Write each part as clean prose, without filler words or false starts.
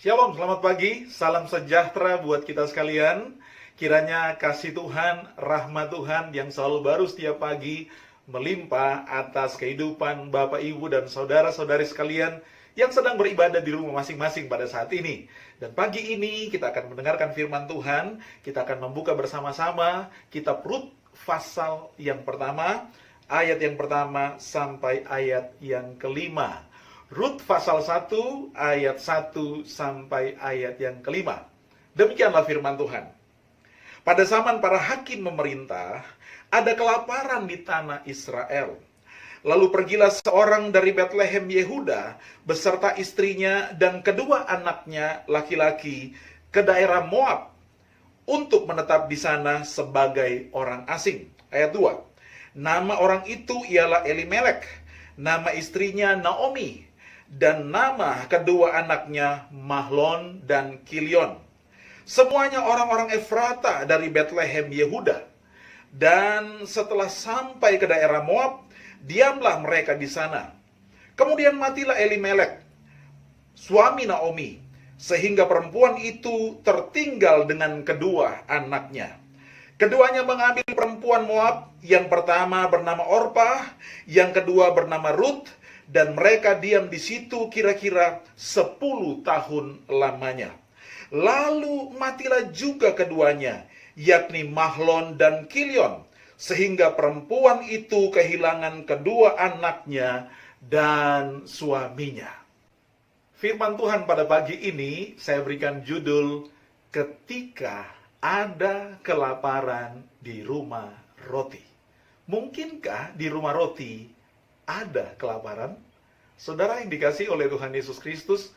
Shalom, selamat pagi, salam sejahtera buat kita sekalian. Kiranya kasih Tuhan, rahmat Tuhan yang selalu baru setiap pagi melimpah atas kehidupan Bapak, Ibu, dan saudara-saudari sekalian yang sedang beribadah di rumah masing-masing pada saat ini. Dan pagi ini kita akan mendengarkan firman Tuhan, kita akan membuka bersama-sama kitab Rut pasal yang pertama, ayat yang pertama sampai ayat yang kelima. Rut pasal 1 ayat 1 sampai ayat yang kelima. Demikianlah firman Tuhan. Pada zaman para hakim memerintah, ada kelaparan di tanah Israel. Lalu pergilah seorang dari Betlehem Yehuda beserta istrinya dan kedua anaknya laki-laki ke daerah Moab untuk menetap di sana sebagai orang asing. Ayat 2. Nama orang itu ialah Elimelek, nama istrinya Naomi, dan nama kedua anaknya Mahlon dan Kilion. Semuanya orang-orang Efrata dari Betlehem Yehuda. Dan setelah sampai ke daerah Moab, diamlah mereka di sana. Kemudian matilah Elimelek, suami Naomi, sehingga perempuan itu tertinggal dengan kedua anaknya. Keduanya mengambil perempuan Moab, yang pertama bernama Orpah, yang kedua bernama Rut, dan mereka diam di situ kira-kira 10 tahun lamanya. Lalu matilah juga keduanya, yakni Mahlon dan Kilion, sehingga perempuan itu kehilangan kedua anaknya dan suaminya. Firman Tuhan pada pagi ini saya berikan judul, Ketika Ada Kelaparan di Rumah Roti. Mungkinkah di rumah roti ada kelaparan? Saudara yang dikasihi oleh Tuhan Yesus Kristus,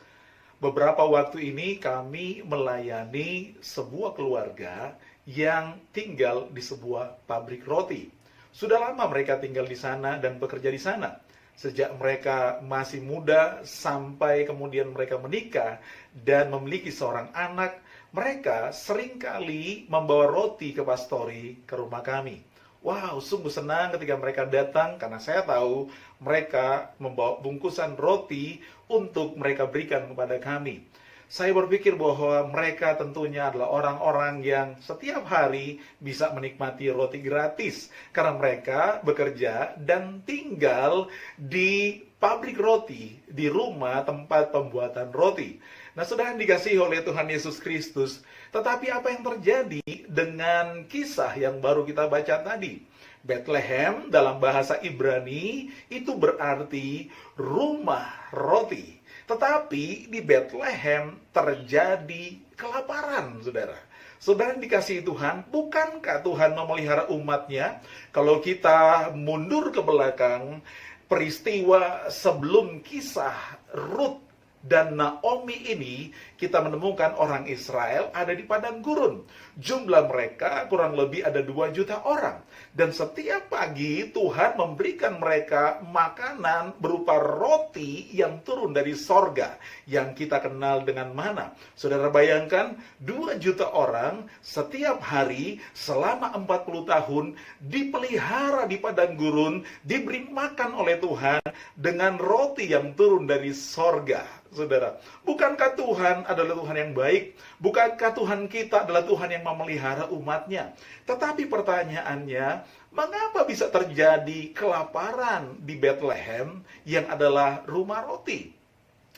beberapa waktu ini kami melayani sebuah keluarga yang tinggal di sebuah pabrik roti. Sudah lama mereka tinggal di sana dan bekerja di sana. Sejak mereka masih muda sampai kemudian mereka menikah dan memiliki seorang anak, mereka seringkali membawa roti ke pastori ke rumah kami. Wow, sungguh senang ketika mereka datang karena saya tahu mereka membawa bungkusan roti untuk mereka berikan kepada kami. Saya berpikir bahwa mereka tentunya adalah orang-orang yang setiap hari bisa menikmati roti gratis karena mereka bekerja dan tinggal di pabrik roti, di rumah tempat pembuatan roti. Nah, saudara yang dikasihi oleh Tuhan Yesus Kristus, tetapi apa yang terjadi dengan kisah yang baru kita baca tadi? Bethlehem dalam bahasa Ibrani itu berarti rumah roti. Tetapi di Bethlehem terjadi kelaparan, saudara. Saudara yang dikasihi Tuhan, bukankah Tuhan memelihara umatnya? Kalau kita mundur ke belakang, peristiwa sebelum kisah Rut dan Naomi ini, kita menemukan orang Israel ada di padang gurun. Jumlah mereka kurang lebih ada 2 juta orang. Dan setiap pagi Tuhan memberikan mereka makanan berupa roti yang turun dari sorga, yang kita kenal dengan mana. Saudara bayangkan, 2 juta orang setiap hari selama 40 tahun dipelihara di padang gurun, diberi makan oleh Tuhan dengan roti yang turun dari sorga. Saudara, bukankah Tuhan adalah Tuhan yang baik? Bukankah Tuhan kita adalah Tuhan yang memelihara umatnya? Tetapi pertanyaannya, mengapa bisa terjadi kelaparan di Bethlehem yang adalah rumah roti?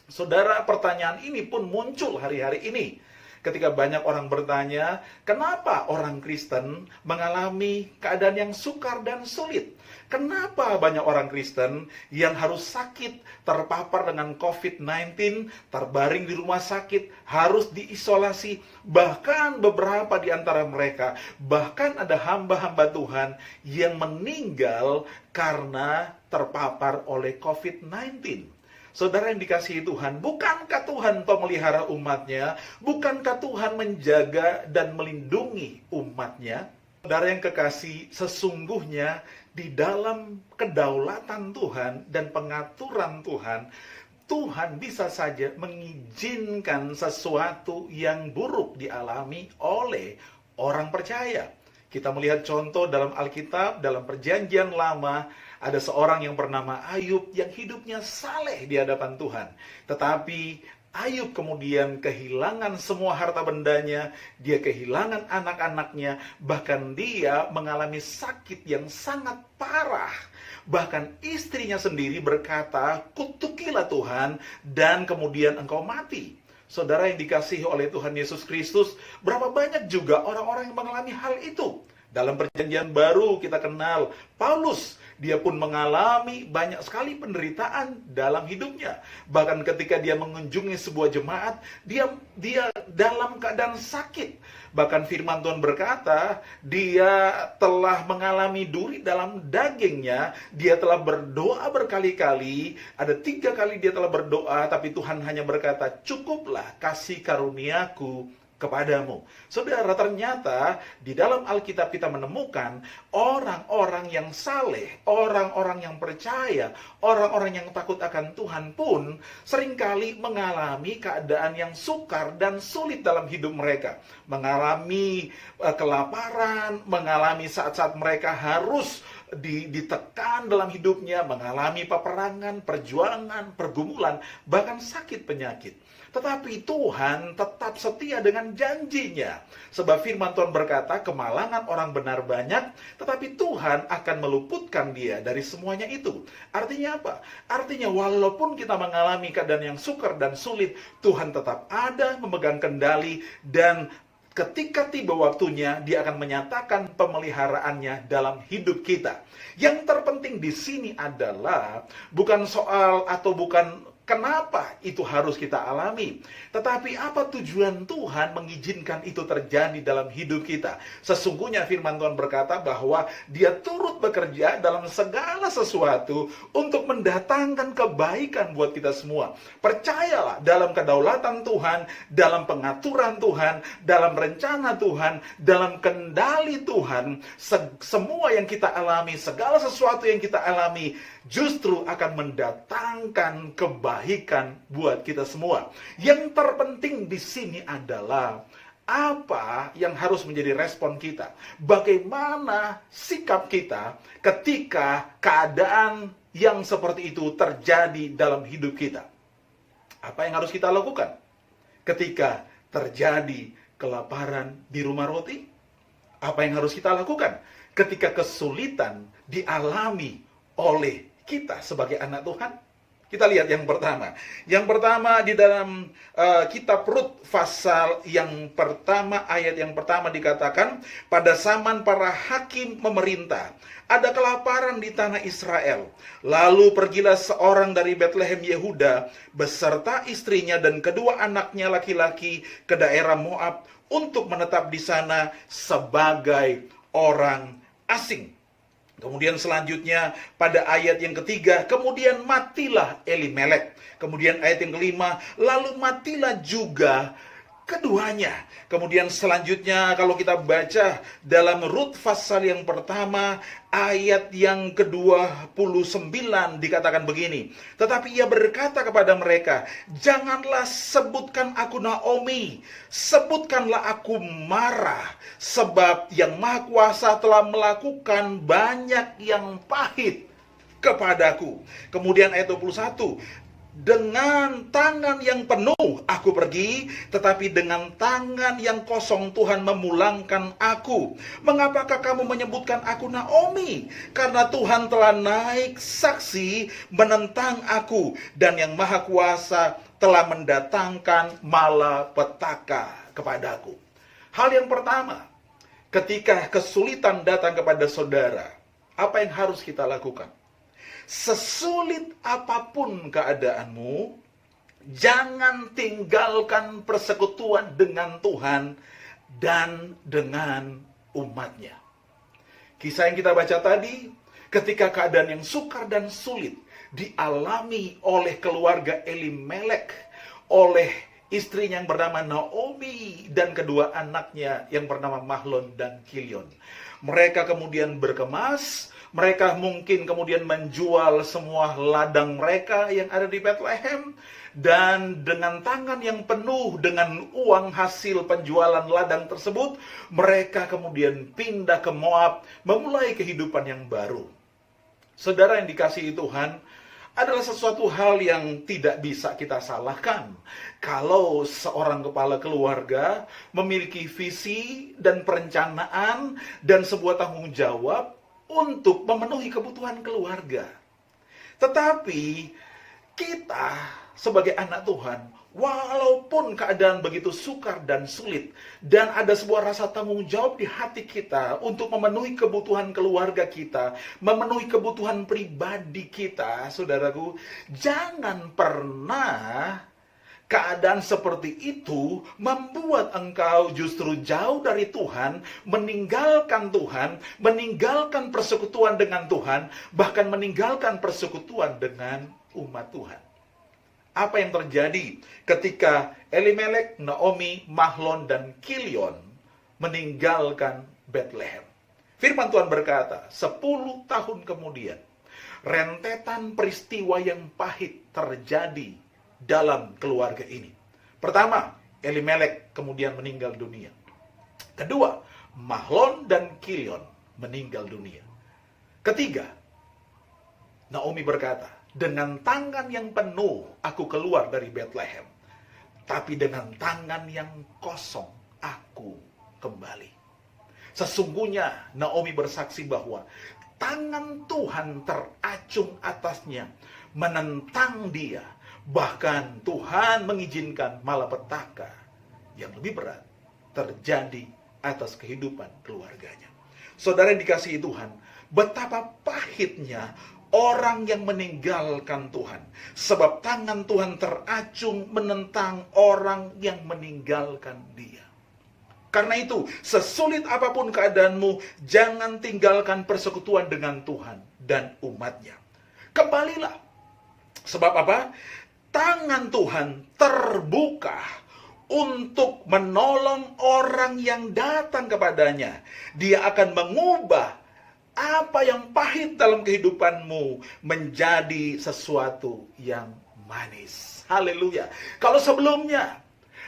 Saudara, pertanyaan ini pun muncul hari-hari ini. Ketika banyak orang bertanya, kenapa orang Kristen mengalami keadaan yang sukar dan sulit? Kenapa banyak orang Kristen yang harus sakit, terpapar dengan COVID-19, terbaring di rumah sakit, harus diisolasi, bahkan beberapa di antara mereka, bahkan ada hamba-hamba Tuhan yang meninggal karena terpapar oleh COVID-19. Saudara yang dikasihi Tuhan, bukankah Tuhan pemelihara umatnya? Bukankah Tuhan menjaga dan melindungi umatnya? Saudara yang kekasih, sesungguhnya di dalam kedaulatan Tuhan dan pengaturan Tuhan, Tuhan bisa saja mengizinkan sesuatu yang buruk dialami oleh orang percaya. Kita melihat contoh dalam Alkitab, dalam Perjanjian Lama, ada seorang yang bernama Ayub yang hidupnya saleh di hadapan Tuhan. Tetapi Ayub kemudian kehilangan semua harta bendanya, dia kehilangan anak-anaknya, bahkan dia mengalami sakit yang sangat parah. Bahkan istrinya sendiri berkata, "Kutukilah Tuhan, dan kemudian engkau mati." Saudara yang dikasihi oleh Tuhan Yesus Kristus, berapa banyak juga orang-orang yang mengalami hal itu. Dalam perjanjian baru kita kenal Paulus. Dia pun mengalami banyak sekali penderitaan dalam hidupnya. Bahkan ketika dia mengunjungi sebuah jemaat, dia dalam keadaan sakit. Bahkan firman Tuhan berkata, dia telah mengalami duri dalam dagingnya. Dia telah berdoa berkali-kali. Ada 3 kali dia telah berdoa, tapi Tuhan hanya berkata, "Cukuplah kasih karuniaku kepadamu." Saudara, ternyata di dalam Alkitab kita menemukan orang-orang yang saleh, orang-orang yang percaya, orang-orang yang takut akan Tuhan pun seringkali mengalami keadaan yang sukar dan sulit dalam hidup mereka. Mengalami kelaparan, mengalami saat-saat mereka harus ditekan dalam hidupnya, mengalami peperangan, perjuangan, pergumulan, bahkan sakit penyakit. Tetapi Tuhan tetap setia dengan janjinya. Sebab firman Tuhan berkata, kemalangan orang benar banyak, tetapi Tuhan akan meluputkan dia dari semuanya itu. Artinya apa? Artinya walaupun kita mengalami keadaan yang sukar dan sulit, Tuhan tetap ada memegang kendali, dan ketika tiba waktunya, dia akan menyatakan pemeliharaannya dalam hidup kita. Yang terpenting di sini adalah bukan soal atau bukan kenapa itu harus kita alami, tetapi apa tujuan Tuhan mengizinkan itu terjadi dalam hidup kita. Sesungguhnya firman Tuhan berkata bahwa dia turut bekerja dalam segala sesuatu untuk mendatangkan kebaikan buat kita semua. Percayalah dalam kedaulatan Tuhan, dalam pengaturan Tuhan, dalam rencana Tuhan, dalam kendali Tuhan. Semua yang kita alami, segala sesuatu yang kita alami, justru akan mendatangkan kebaikan buat kita semua. Yang terpenting di sini adalah apa yang harus menjadi respon kita. Bagaimana sikap kita ketika keadaan yang seperti itu terjadi dalam hidup kita. Apa yang harus kita lakukan ketika terjadi kelaparan di rumah roti? Apa yang harus kita lakukan ketika kesulitan dialami oleh kita sebagai anak Tuhan? Kita lihat yang pertama. Yang pertama di dalam kitab Rut pasal yang pertama, ayat yang pertama dikatakan, pada zaman para hakim memerintah, ada kelaparan di tanah Israel. Lalu pergilah seorang dari Betlehem Yehuda beserta istrinya dan kedua anaknya laki-laki ke daerah Moab untuk menetap di sana sebagai orang asing. Kemudian selanjutnya pada ayat yang ketiga, kemudian matilah Elimelek. Kemudian ayat yang kelima, lalu matilah juga keduanya. Kemudian selanjutnya kalau kita baca dalam Rut pasal yang pertama, ayat yang ke-29 dikatakan begini. Tetapi ia berkata kepada mereka, janganlah sebutkan aku Naomi, sebutkanlah aku Mara, sebab yang Maha Kuasa telah melakukan banyak yang pahit kepadaku. Kemudian ayat 21, dengan tangan yang penuh aku pergi, tetapi dengan tangan yang kosong Tuhan memulangkan aku. Mengapakah kamu menyebutkan aku Naomi? Karena Tuhan telah naik saksi menentang aku, dan yang Maha Kuasa telah mendatangkan malapetaka kepadaku. Hal yang pertama, ketika kesulitan datang kepada saudara, apa yang harus kita lakukan? Sesulit apapun keadaanmu, jangan tinggalkan persekutuan dengan Tuhan dan dengan umatnya. Kisah yang kita baca tadi, ketika keadaan yang sukar dan sulit dialami oleh keluarga Elimelek, oleh istrinya yang bernama Naomi dan kedua anaknya yang bernama Mahlon dan Kilion. Mereka kemudian berkemas. Mereka mungkin kemudian menjual semua ladang mereka yang ada di Bethlehem. Dan dengan tangan yang penuh dengan uang hasil penjualan ladang tersebut, mereka kemudian pindah ke Moab, memulai kehidupan yang baru. Saudara yang dikasihi Tuhan, adalah sesuatu hal yang tidak bisa kita salahkan. Kalau seorang kepala keluarga memiliki visi dan perencanaan dan sebuah tanggung jawab untuk memenuhi kebutuhan keluarga. Tetapi kita sebagai anak Tuhan, walaupun keadaan begitu sukar dan sulit, dan ada sebuah rasa tanggung jawab di hati kita untuk memenuhi kebutuhan keluarga kita, memenuhi kebutuhan pribadi kita, saudaraku, jangan pernah keadaan seperti itu membuat engkau justru jauh dari Tuhan, meninggalkan Tuhan, meninggalkan persekutuan dengan Tuhan, bahkan meninggalkan persekutuan dengan umat Tuhan. Apa yang terjadi ketika Elimelek, Naomi, Mahlon, dan Kilion meninggalkan Bethlehem? Firman Tuhan berkata, 10 tahun kemudian, rentetan peristiwa yang pahit terjadi dalam keluarga ini. Pertama, Elimelek kemudian meninggal dunia. Kedua, Mahlon dan Kilion meninggal dunia. Ketiga, Naomi berkata, dengan tangan yang penuh aku keluar dari Bethlehem, tapi dengan tangan yang kosong aku kembali. Sesungguhnya Naomi bersaksi bahwa tangan Tuhan teracung atasnya, menentang dia. Bahkan Tuhan mengizinkan malapetaka yang lebih berat terjadi atas kehidupan keluarganya. Saudara yang dikasihi Tuhan, betapa pahitnya orang yang meninggalkan Tuhan. Sebab tangan Tuhan teracung menentang orang yang meninggalkan dia. Karena itu, sesulit apapun keadaanmu, jangan tinggalkan persekutuan dengan Tuhan dan umatnya. Kembalilah. Sebab apa? Tangan Tuhan terbuka untuk menolong orang yang datang kepadanya. Dia akan mengubah apa yang pahit dalam kehidupanmu menjadi sesuatu yang manis. Haleluya. Kalau sebelumnya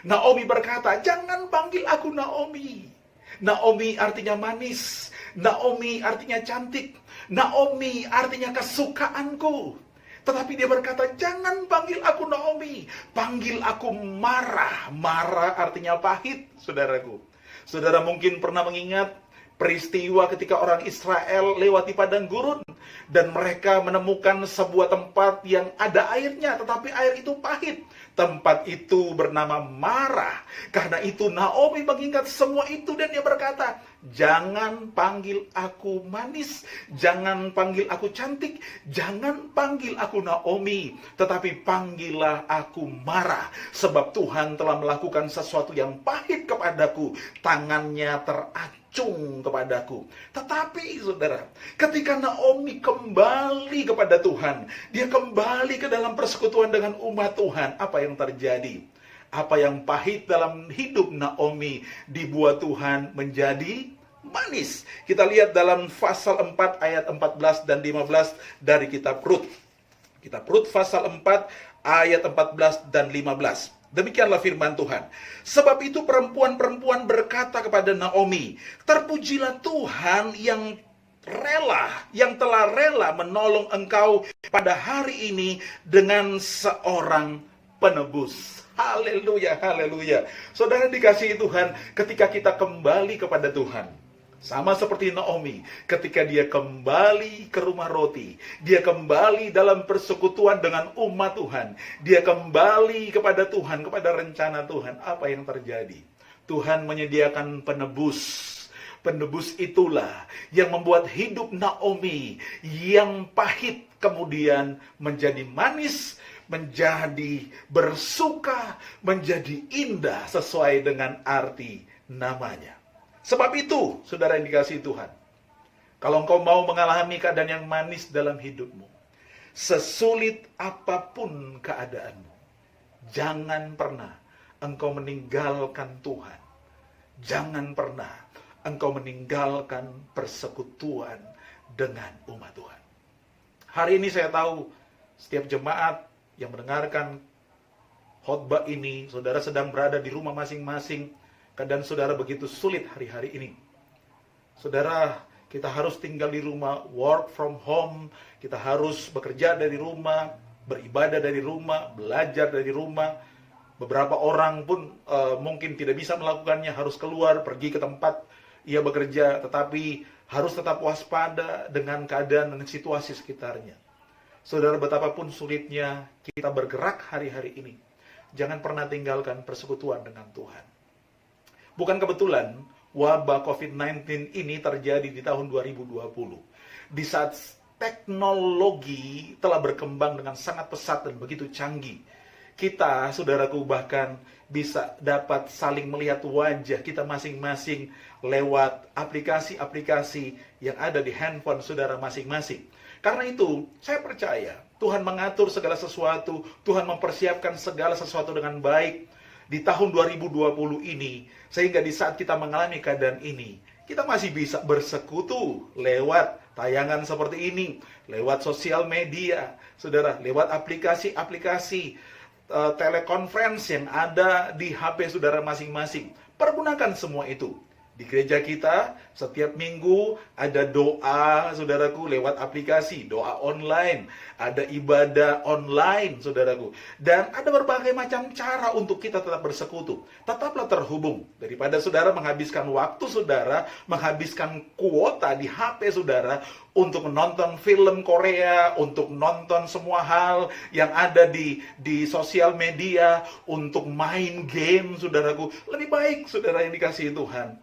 Naomi berkata, jangan panggil aku Naomi. Naomi artinya manis. Naomi artinya cantik. Naomi artinya kesukaanku. Tetapi dia berkata, jangan panggil aku Naomi. Panggil aku Mara. Mara artinya pahit, saudaraku. Saudara mungkin pernah mengingat peristiwa ketika orang Israel lewati padang gurun. Dan mereka menemukan sebuah tempat yang ada airnya, tetapi air itu pahit. Tempat itu bernama Mara. Karena itu Naomi mengingat semua itu dan dia berkata, jangan panggil aku manis, jangan panggil aku cantik, jangan panggil aku Naomi, tetapi panggillah aku Mara. Sebab Tuhan telah melakukan sesuatu yang pahit kepadaku, tangannya teracung kepadaku. Tetapi saudara, ketika Naomi kembali kepada Tuhan, dia kembali ke dalam persekutuan dengan umat Tuhan, apa yang terjadi? Apa yang pahit dalam hidup Naomi dibuat Tuhan menjadi manis. Kita lihat dalam pasal 4 ayat 14 dan 15 dari kitab Rut. Kitab Rut pasal 4 ayat 14 dan 15. Demikianlah firman Tuhan. Sebab itu perempuan-perempuan berkata kepada Naomi, terpujilah Tuhan yang telah rela menolong engkau pada hari ini dengan seorang penebus. Haleluya, haleluya. Saudara dikasihi Tuhan, ketika kita kembali kepada Tuhan, sama seperti Naomi, ketika dia kembali ke rumah roti, dia kembali dalam persekutuan dengan umat Tuhan, dia kembali kepada Tuhan, kepada rencana Tuhan, apa yang terjadi? Tuhan menyediakan penebus. Penebus itulah yang membuat hidup Naomi yang pahit kemudian menjadi manis, menjadi bersuka, menjadi indah sesuai dengan arti namanya. Sebab itu, saudara yang dikasihi Tuhan, kalau engkau mau mengalami keadaan yang manis dalam hidupmu, sesulit apapun keadaanmu, jangan pernah engkau meninggalkan Tuhan. Jangan pernah engkau meninggalkan persekutuan dengan umat Tuhan. Hari ini saya tahu setiap jemaat yang mendengarkan khotbah ini, saudara sedang berada di rumah masing-masing, keadaan saudara begitu sulit hari-hari ini. Saudara kita harus tinggal di rumah, work from home, kita harus bekerja dari rumah, beribadah dari rumah, belajar dari rumah. Beberapa orang pun mungkin tidak bisa melakukannya, harus keluar, pergi ke tempat ia bekerja, tetapi harus tetap waspada dengan keadaan dan situasi sekitarnya. Saudara, betapapun sulitnya kita bergerak hari-hari ini, jangan pernah tinggalkan persekutuan dengan Tuhan. Bukan kebetulan wabah COVID-19 ini terjadi di tahun 2020. Di saat teknologi telah berkembang dengan sangat pesat dan begitu canggih. Kita, saudaraku, bahkan bisa dapat saling melihat wajah kita masing-masing lewat aplikasi-aplikasi yang ada di handphone saudara masing-masing. Karena itu, saya percaya Tuhan mengatur segala sesuatu, Tuhan mempersiapkan segala sesuatu dengan baik di tahun 2020 ini, sehingga di saat kita mengalami keadaan ini, kita masih bisa bersekutu lewat tayangan seperti ini, lewat sosial media, saudara, lewat aplikasi-aplikasi telekonferensi yang ada di HP saudara masing-masing. Pergunakan semua itu. Di gereja kita, setiap minggu ada doa, saudaraku, lewat aplikasi, doa online. Ada ibadah online, saudaraku. Dan ada berbagai macam cara untuk kita tetap bersekutu. Tetaplah terhubung. Daripada saudara menghabiskan waktu saudara, menghabiskan kuota di HP saudara, untuk menonton film Korea, untuk nonton semua hal yang ada di sosial media, untuk main game, saudaraku. Lebih baik, saudara yang dikasihi Tuhan,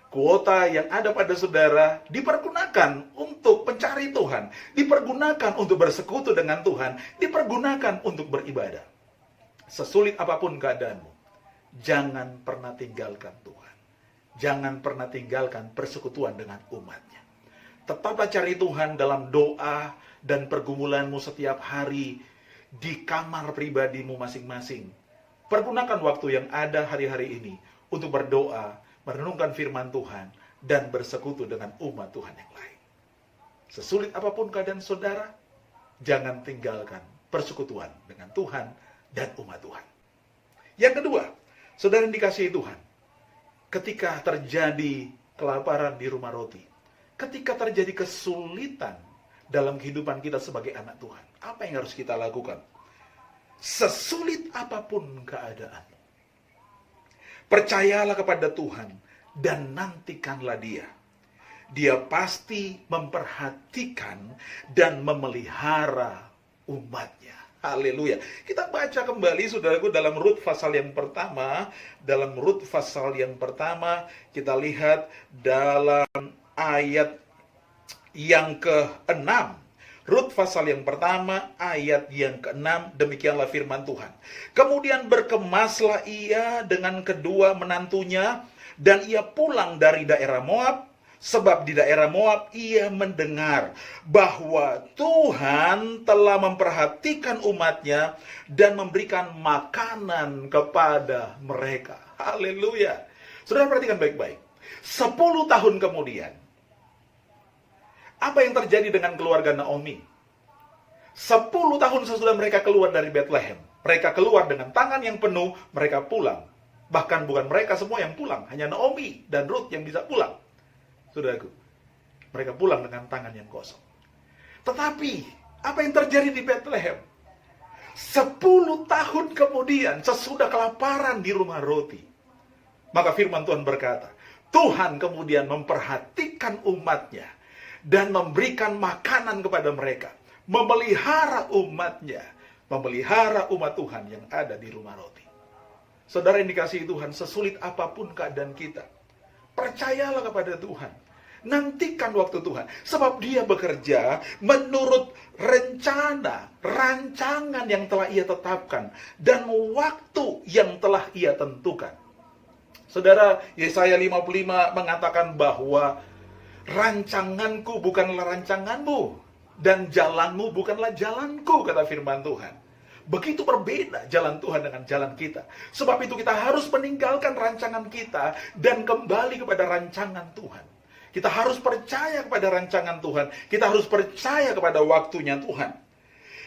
kuota yang ada pada saudara dipergunakan untuk mencari Tuhan, dipergunakan untuk bersekutu dengan Tuhan, dipergunakan untuk beribadah. Sesulit apapun keadaanmu, jangan pernah tinggalkan Tuhan. Jangan pernah tinggalkan persekutuan dengan umatnya. Tetaplah cari Tuhan dalam doa dan pergumulanmu setiap hari di kamar pribadimu masing-masing. Pergunakan waktu yang ada hari-hari ini untuk berdoa, merenungkan firman Tuhan, dan bersekutu dengan umat Tuhan yang lain. Sesulit apapun keadaan saudara, jangan tinggalkan persekutuan dengan Tuhan dan umat Tuhan. Yang kedua, saudara yang dikasihi Tuhan, ketika terjadi kelaparan di rumah roti, ketika terjadi kesulitan dalam kehidupan kita sebagai anak Tuhan, apa yang harus kita lakukan? Sesulit apapun keadaan, percayalah kepada Tuhan dan nantikanlah Dia. Dia pasti memperhatikan dan memelihara umatnya. Haleluya. Kita baca kembali, saudaraku, dalam Rut pasal yang pertama. Dalam Rut pasal yang pertama, kita lihat dalam ayat yang ke-6. Rut pasal yang pertama, ayat yang ke-6, demikianlah firman Tuhan. Kemudian berkemaslah ia dengan kedua menantunya, dan ia pulang dari daerah Moab, sebab di daerah Moab ia mendengar bahwa Tuhan telah memperhatikan umatnya dan memberikan makanan kepada mereka. Haleluya. Saudara perhatikan baik-baik. 10 tahun kemudian, apa yang terjadi dengan keluarga Naomi? 10 tahun sesudah mereka keluar dari Bethlehem, mereka keluar dengan tangan yang penuh, mereka pulang. Bahkan bukan mereka semua yang pulang, hanya Naomi dan Ruth yang bisa pulang. Saudaraku, mereka pulang dengan tangan yang kosong. Tetapi, apa yang terjadi di Bethlehem? 10 tahun kemudian, sesudah kelaparan di rumah roti, maka firman Tuhan berkata, Tuhan kemudian memperhatikan umatnya dan memberikan makanan kepada mereka, memelihara umatnya, memelihara umat Tuhan yang ada di rumah roti. Saudara yang dikasihi Tuhan, sesulit apapun keadaan kita, percayalah kepada Tuhan. Nantikan waktu Tuhan, sebab Dia bekerja menurut rencana, rancangan yang telah Ia tetapkan, dan waktu yang telah Ia tentukan. Saudara, Yesaya 55 mengatakan bahwa rancanganku bukanlah rancanganmu, dan jalanmu bukanlah jalanku, kata firman Tuhan. Begitu berbeda jalan Tuhan dengan jalan kita. Sebab itu kita harus meninggalkan rancangan kita dan kembali kepada rancangan Tuhan. Kita harus percaya kepada rancangan Tuhan. Kita harus percaya kepada waktunya Tuhan.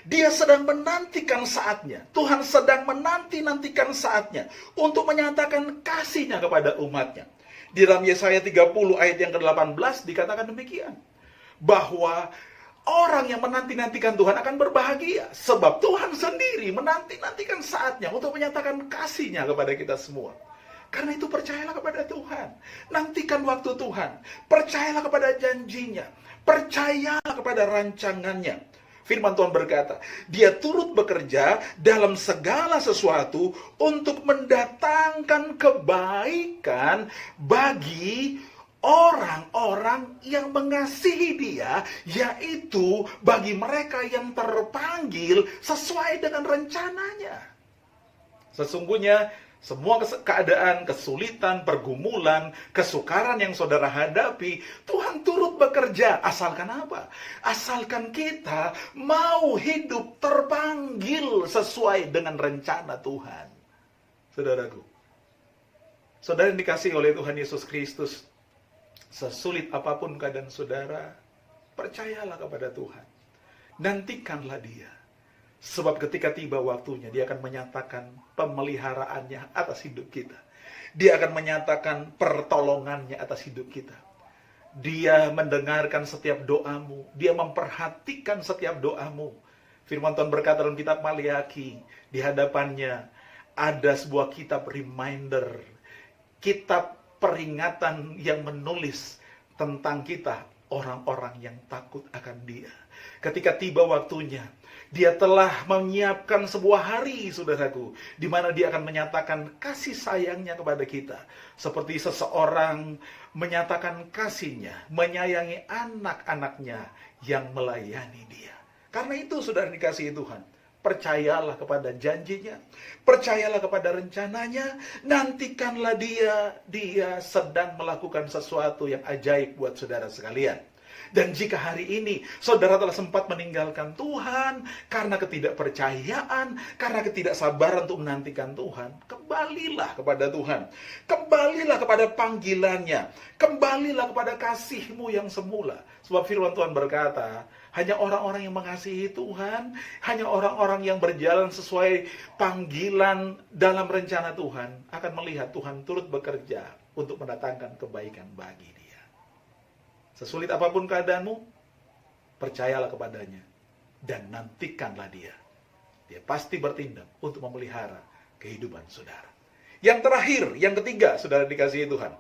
Dia sedang menantikan saatnya. Tuhan sedang menanti-nantikan saatnya untuk menyatakan kasih-Nya kepada umatnya. Di dalam Yesaya 30 ayat yang ke-18 dikatakan demikian. Bahwa orang yang menanti-nantikan Tuhan akan berbahagia. Sebab Tuhan sendiri menanti-nantikan saatnya untuk menyatakan kasih-Nya kepada kita semua. Karena itu percayalah kepada Tuhan. Nantikan waktu Tuhan. Percayalah kepada janjinya. Percayalah kepada rancangannya. Firman Tuhan berkata, Dia turut bekerja dalam segala sesuatu untuk mendatangkan kebaikan bagi orang-orang yang mengasihi Dia, yaitu bagi mereka yang terpanggil sesuai dengan rencananya. Sesungguhnya semua keadaan, kesulitan, pergumulan, kesukaran yang saudara hadapi, Tuhan turut bekerja. Asalkan apa? Asalkan kita mau hidup terpanggil sesuai dengan rencana Tuhan. Saudaraku, saudara yang dikasihi oleh Tuhan Yesus Kristus, sesulit apapun keadaan saudara, percayalah kepada Tuhan. Nantikanlah Dia. Sebab ketika tiba waktunya, Dia akan menyatakan pemeliharaannya atas hidup kita. Dia akan menyatakan pertolongannya atas hidup kita. Dia mendengarkan setiap doamu. Dia memperhatikan setiap doamu. Firman Tuhan berkata dalam kitab Maliaki, di hadapannya ada sebuah kitab reminder. Kitab peringatan yang menulis tentang kita, orang-orang yang takut akan Dia. Ketika tiba waktunya, Dia telah menyiapkan sebuah hari, saudaraku, di mana Dia akan menyatakan kasih sayangnya kepada kita. Seperti seseorang menyatakan kasihnya, menyayangi anak-anaknya yang melayani Dia. Karena itu, saudara dikasihi Tuhan, percayalah kepada janjinya, percayalah kepada rencananya, nantikanlah Dia. Dia sedang melakukan sesuatu yang ajaib buat saudara sekalian. Dan jika hari ini saudara telah sempat meninggalkan Tuhan karena ketidakpercayaan, karena ketidaksabaran untuk menantikan Tuhan, kembalilah kepada Tuhan. Kembalilah kepada panggilannya. Kembalilah kepada kasih-Mu yang semula. Sebab firman Tuhan berkata, hanya orang-orang yang mengasihi Tuhan, hanya orang-orang yang berjalan sesuai panggilan dalam rencana Tuhan akan melihat Tuhan turut bekerja untuk mendatangkan kebaikan bagi dia. Sesulit apapun keadaanmu, percayalah kepadanya dan nantikanlah Dia. Dia pasti bertindak untuk memelihara kehidupan saudara. Yang terakhir, yang ketiga, saudara dikasihi Tuhan.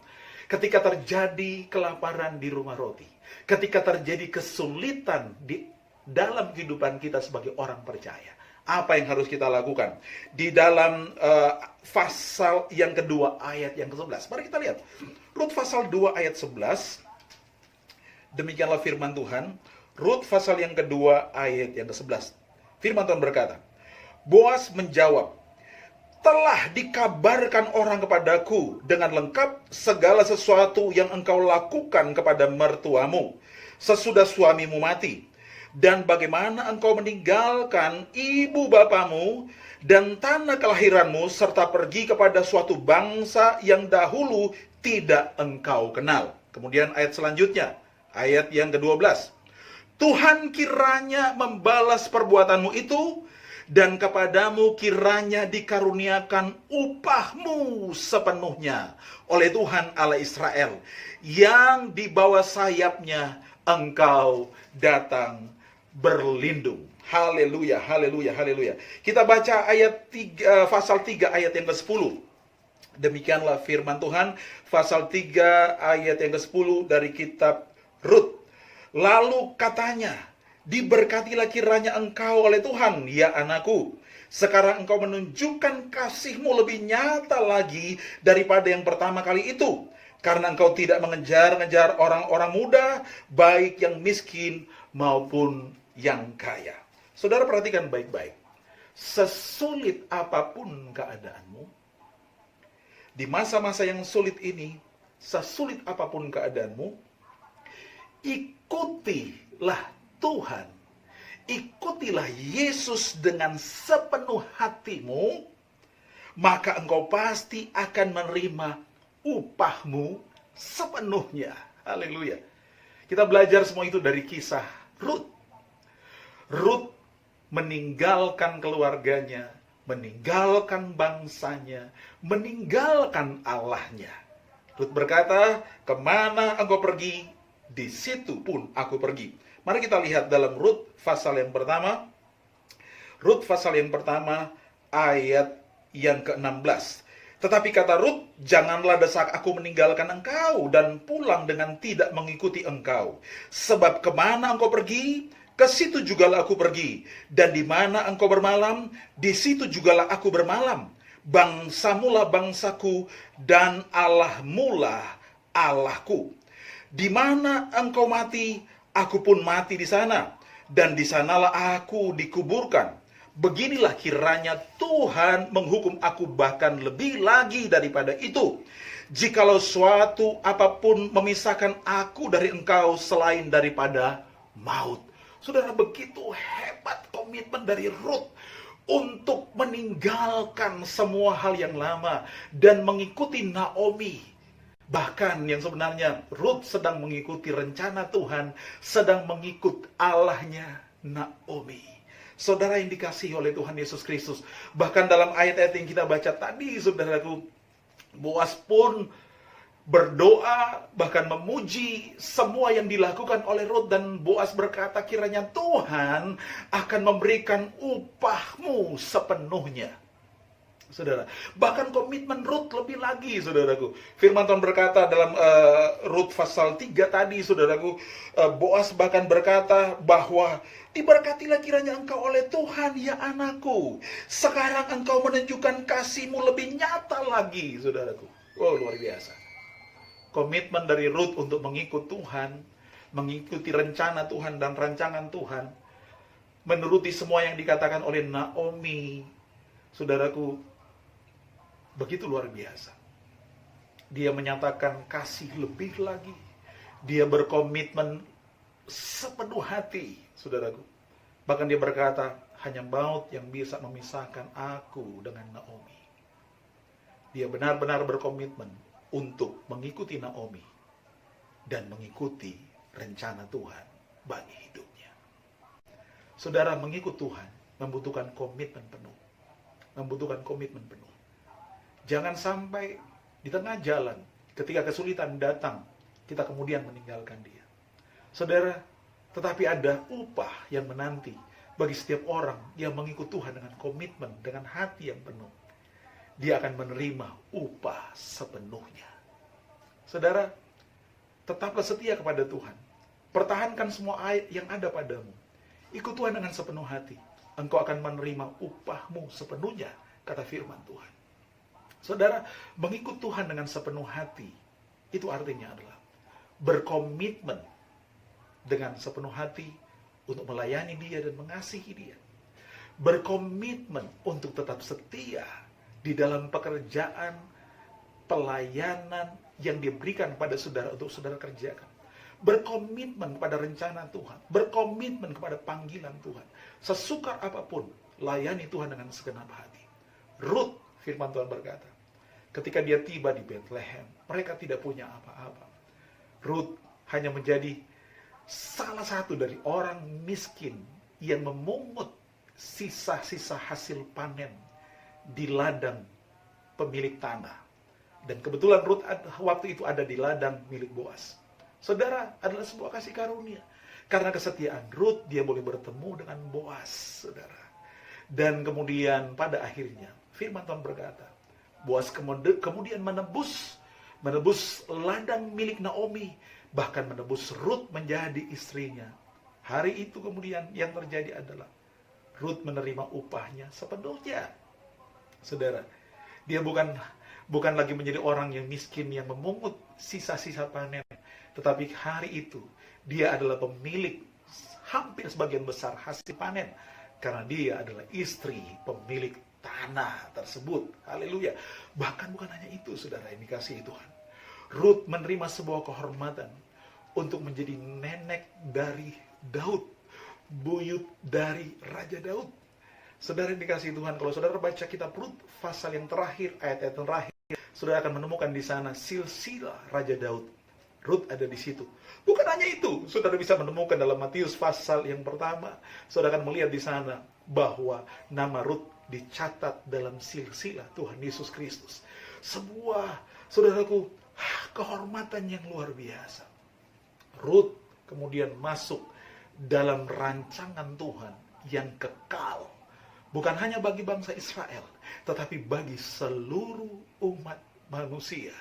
Ketika terjadi kelaparan di rumah roti, ketika terjadi kesulitan di dalam kehidupan kita sebagai orang percaya, apa yang harus kita lakukan? Di dalam pasal yang kedua ayat yang ke-11. Mari kita lihat. Rut pasal 2 ayat 11. Demikianlah firman Tuhan. Rut pasal yang kedua ayat yang ke-11. Firman Tuhan berkata, Boas menjawab, telah dikabarkan orang kepadaku dengan lengkap segala sesuatu yang engkau lakukan kepada mertuamu sesudah suamimu mati, dan bagaimana engkau meninggalkan ibu bapamu dan tanah kelahiranmu serta pergi kepada suatu bangsa yang dahulu tidak engkau kenal. Kemudian ayat selanjutnya, ayat yang ke-12. Tuhan kiranya membalas perbuatanmu itu, dan kepadamu kiranya dikaruniakan upahmu sepenuhnya oleh Tuhan Allah Israel, yang di bawah sayapnya engkau datang berlindung. Haleluya, haleluya, haleluya. Kita baca ayat 3, pasal 3 ayat yang ke-10. Demikianlah firman Tuhan, pasal 3 ayat yang ke-10 dari kitab Rut. Lalu katanya, diberkatilah kiranya engkau oleh Tuhan, ya anakku. Sekarang engkau menunjukkan kasih-Mu lebih nyata lagi daripada yang pertama kali itu. Karena engkau tidak mengejar-ngejar orang-orang muda, baik yang miskin maupun yang kaya. Saudara perhatikan baik-baik. Sesulit apapun keadaanmu, di masa-masa yang sulit ini, sesulit apapun keadaanmu, ikutilah Tuhan, ikutilah Yesus dengan sepenuh hatimu, maka engkau pasti akan menerima upahmu sepenuhnya. Haleluya. Kita belajar semua itu dari kisah Rut. Rut meninggalkan keluarganya, meninggalkan bangsanya, meninggalkan Allahnya. Rut berkata, kemana engkau pergi, di situ pun aku pergi. Mari kita lihat dalam Rut pasal yang pertama. Rut pasal yang pertama ayat yang ke-16. Tetapi kata Rut, janganlah desak aku meninggalkan engkau dan pulang dengan tidak mengikuti engkau. Sebab kemana engkau pergi, ke situ jugalah aku pergi. Dan di mana engkau bermalam, di situ jugalah aku bermalam. Bangsamulah bangsaku dan Allahmulah Allahku. Di mana engkau mati, aku pun mati di sana. Dan di sanalah aku dikuburkan. Beginilah kiranya Tuhan menghukum aku bahkan lebih lagi daripada itu. Jikalau suatu apapun memisahkan aku dari engkau selain daripada maut. Saudara, begitu hebat komitmen dari Rut untuk meninggalkan semua hal yang lama dan mengikuti Naomi. Bahkan yang sebenarnya Rut sedang mengikuti rencana Tuhan, sedang mengikut Allahnya Naomi. Saudara yang dikasihi oleh Tuhan Yesus Kristus, bahkan dalam ayat-ayat yang kita baca tadi, saudaraku, Boas pun berdoa, bahkan memuji semua yang dilakukan oleh Rut, dan Boas berkata, kiranya Tuhan akan memberikan upahmu sepenuhnya. Saudara, bahkan komitmen Rut lebih lagi, saudaraku. Firman Tuhan berkata dalam Rut pasal 3 tadi, saudaraku, Boas bahkan berkata bahwa diberkatilah kiranya engkau oleh Tuhan, ya anakku. Sekarang engkau menunjukkan kasih-Mu lebih nyata lagi, saudaraku. Wow, luar biasa. Komitmen dari Rut untuk mengikut Tuhan, mengikuti rencana Tuhan dan rancangan Tuhan, menuruti semua yang dikatakan oleh Naomi, saudaraku, begitu luar biasa. Dia menyatakan kasih lebih lagi. Dia berkomitmen sepenuh hati, saudaraku. Bahkan dia berkata, hanya maut yang bisa memisahkan aku dengan Naomi. Dia benar-benar berkomitmen untuk mengikuti Naomi dan mengikuti rencana Tuhan bagi hidupnya. Saudara, mengikut Tuhan membutuhkan komitmen penuh. Membutuhkan komitmen penuh. Jangan sampai di tengah jalan, ketika kesulitan datang, kita kemudian meninggalkan dia. Saudara, tetapi ada upah yang menanti bagi setiap orang yang mengikut Tuhan dengan komitmen, dengan hati yang penuh. Dia akan menerima upah sepenuhnya. Saudara, tetaplah setia kepada Tuhan. Pertahankan semua ayat yang ada padamu. Ikut Tuhan dengan sepenuh hati. Engkau akan menerima upahmu sepenuhnya, kata firman Tuhan. Saudara, mengikut Tuhan dengan sepenuh hati, itu artinya adalah berkomitmen dengan sepenuh hati untuk melayani dia dan mengasihi dia. Berkomitmen untuk tetap setia di dalam pekerjaan, pelayanan yang diberikan pada saudara untuk saudara kerjakan. Berkomitmen pada rencana Tuhan, berkomitmen kepada panggilan Tuhan. Sesukar apapun, layani Tuhan dengan segenap hati. Rut, firman Tuhan berkata, ketika dia tiba di Bethlehem, mereka tidak punya apa-apa. Rut hanya menjadi salah satu dari orang miskin yang memungut sisa-sisa hasil panen di ladang pemilik tanah. Dan kebetulan Rut waktu itu ada di ladang milik Boas. Saudara, adalah sebuah kasih karunia. Karena kesetiaan Rut, dia boleh bertemu dengan Boas, saudara. Dan kemudian pada akhirnya, firman Tuhan berkata, Boas kemudian menebus ladang milik Naomi, bahkan menebus Rut menjadi istrinya. Hari itu kemudian yang terjadi adalah Rut menerima upahnya sepenuhnya. Saudara, dia bukan lagi menjadi orang yang miskin yang memungut sisa-sisa panen, tetapi hari itu dia adalah pemilik hampir sebagian besar hasil panen, karena dia adalah istri pemilik tanah tersebut. Haleluya. Bahkan bukan hanya itu, saudara yang dikasihi Tuhan. Rut menerima sebuah kehormatan untuk menjadi nenek dari Daud, buyut dari Raja Daud. Saudara yang dikasihi Tuhan, kalau saudara baca kitab Rut pasal yang terakhir, ayat-ayat terakhir, saudara akan menemukan di sana silsilah Raja Daud. Rut ada di situ. Bukan hanya itu, saudara bisa menemukan dalam Matius pasal yang pertama, saudara akan melihat di sana bahwa nama Rut dicatat dalam silsilah Tuhan Yesus Kristus. Sebuah, saudaraku, kehormatan yang luar biasa. Rut kemudian masuk dalam rancangan Tuhan yang kekal. Bukan hanya bagi bangsa Israel, tetapi bagi seluruh umat manusia.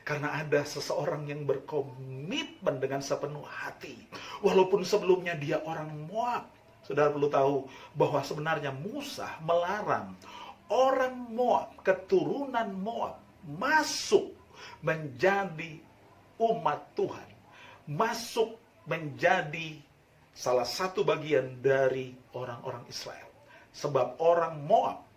Karena ada seseorang yang berkomitmen dengan sepenuh hati. Walaupun sebelumnya dia orang Moab. Saudara perlu tahu bahwa sebenarnya Musa melarang orang Moab, keturunan Moab, masuk menjadi umat Tuhan. Masuk menjadi salah satu bagian dari orang-orang Israel. Sebab orang Moab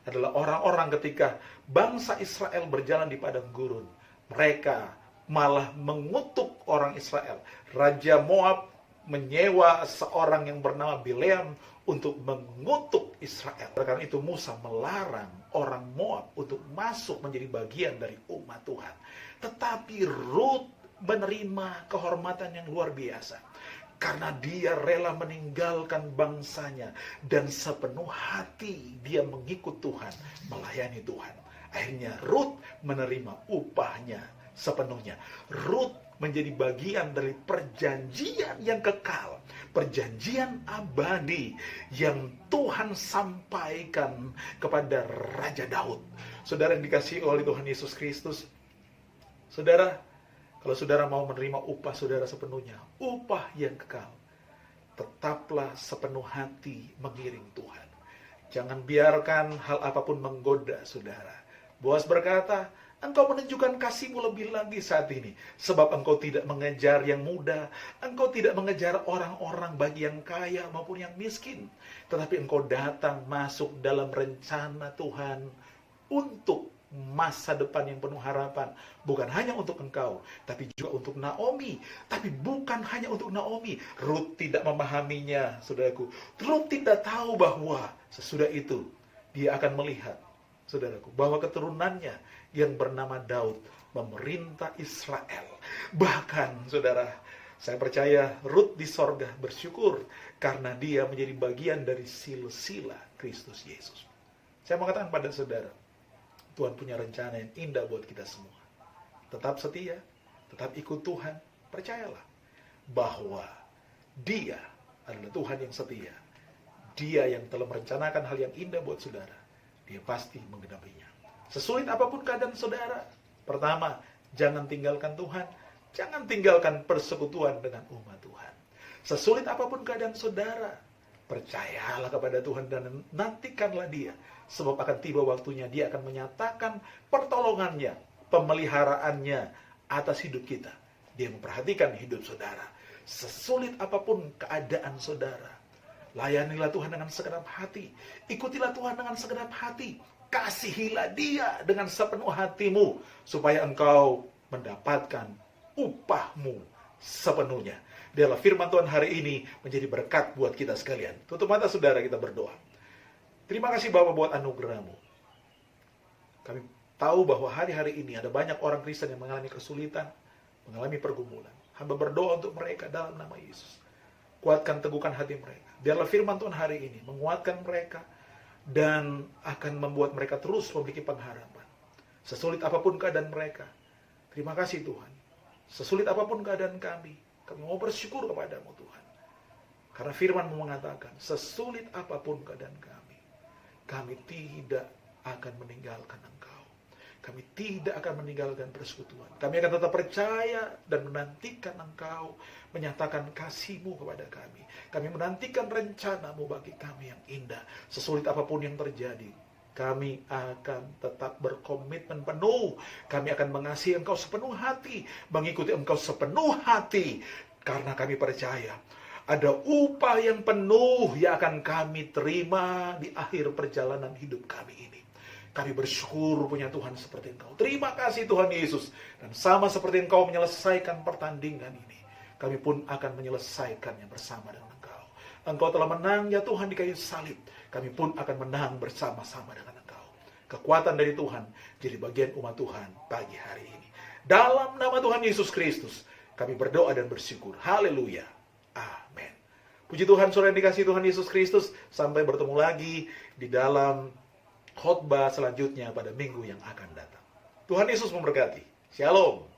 adalah orang-orang ketika bangsa Israel berjalan di padang gurun. Mereka malah mengutuk orang Israel. Raja Moab menyewa seorang yang bernama Bileam untuk mengutuk Israel. Karena itu Musa melarang orang Moab untuk masuk menjadi bagian dari umat Tuhan. Tetapi Rut menerima kehormatan yang luar biasa. Karena dia rela meninggalkan bangsanya. Dan sepenuh hati dia mengikut Tuhan, melayani Tuhan. Akhirnya Rut menerima upahnya sepenuhnya. Rut menjadi bagian dari perjanjian yang kekal. Perjanjian abadi yang Tuhan sampaikan kepada Raja Daud. Saudara yang dikasihi oleh Tuhan Yesus Kristus. Saudara, kalau saudara mau menerima upah saudara sepenuhnya, upah yang kekal, tetaplah sepenuh hati mengiring Tuhan. Jangan biarkan hal apapun menggoda saudara. Boas berkata, engkau menunjukkan kasihmu lebih lagi saat ini, sebab engkau tidak mengejar yang muda, engkau tidak mengejar orang-orang bagi yang kaya maupun yang miskin, tetapi engkau datang masuk dalam rencana Tuhan untuk masa depan yang penuh harapan. Bukan hanya untuk engkau, tapi juga untuk Naomi. Tapi bukan hanya untuk Naomi. Rut tidak memahaminya, saudaraku. Rut tidak tahu bahwa sesudah itu dia akan melihat, saudaraku, bahwa keturunannya yang bernama Daud memerintah Israel. Bahkan, saudara, saya percaya Rut di sorga bersyukur karena dia menjadi bagian dari silsilah Kristus Yesus. Saya mengatakan pada saudara, Tuhan punya rencana yang indah buat kita semua. Tetap setia, tetap ikut Tuhan. Percayalah bahwa Dia adalah Tuhan yang setia. Dia yang telah merencanakan hal yang indah buat saudara. Dia pasti menggenapinya. Sesulit apapun keadaan saudara, pertama, jangan tinggalkan Tuhan. Jangan tinggalkan persekutuan dengan umat Tuhan. Sesulit apapun keadaan saudara, percayalah kepada Tuhan dan nantikanlah Dia. Sebab akan tiba waktunya Dia akan menyatakan pertolongannya, pemeliharaannya atas hidup kita. Dia memperhatikan hidup saudara. Sesulit apapun keadaan saudara, layanilah Tuhan dengan segenap hati. Ikutilah Tuhan dengan segenap hati. Kasihilah Dia dengan sepenuh hatimu, supaya engkau mendapatkan upahmu sepenuhnya. Biarlah firman Tuhan hari ini menjadi berkat buat kita sekalian. Tutup mata saudara, kita berdoa. Terima kasih Bapa buat anugerah-Mu. Kami tahu bahwa hari-hari ini ada banyak orang Kristen yang mengalami kesulitan, mengalami pergumulan. Hamba berdoa untuk mereka dalam nama Yesus. Kuatkan, teguhkan hati mereka. Biarlah firman Tuhan hari ini menguatkan mereka dan akan membuat mereka terus memiliki pengharapan. Sesulit apapun keadaan mereka, terima kasih Tuhan. Sesulit apapun keadaan kami mau bersyukur kepada-Mu Tuhan. Karena firman-Mu mengatakan, sesulit apapun keadaan kami tidak akan meninggalkan Engkau. Kami tidak akan meninggalkan persekutuan. Kami akan tetap percaya dan menantikan Engkau menyatakan kasih-Mu kepada kami. Kami menantikan rencana-Mu bagi kami yang indah. Sesulit apapun yang terjadi, kami akan tetap berkomitmen penuh. Kami akan mengasihi Engkau sepenuh hati, mengikuti Engkau sepenuh hati. Karena kami percaya ada upah yang penuh yang akan kami terima di akhir perjalanan hidup kami ini. Kami bersyukur punya Tuhan seperti Engkau. Terima kasih Tuhan Yesus. Dan sama seperti Engkau menyelesaikan pertandingan ini, kami pun akan menyelesaikannya bersama dengan Engkau. Engkau telah menang ya Tuhan di kayu salib. Kami pun akan menang bersama-sama dengan Engkau. Kekuatan dari Tuhan jadi bagian umat Tuhan pagi hari ini. Dalam nama Tuhan Yesus Kristus, kami berdoa dan bersyukur. Haleluya. Amin. Puji Tuhan, saudara yang dikasihi Tuhan Yesus Kristus. Sampai bertemu lagi di dalam khotbah selanjutnya pada minggu yang akan datang. Tuhan Yesus memberkati. Shalom.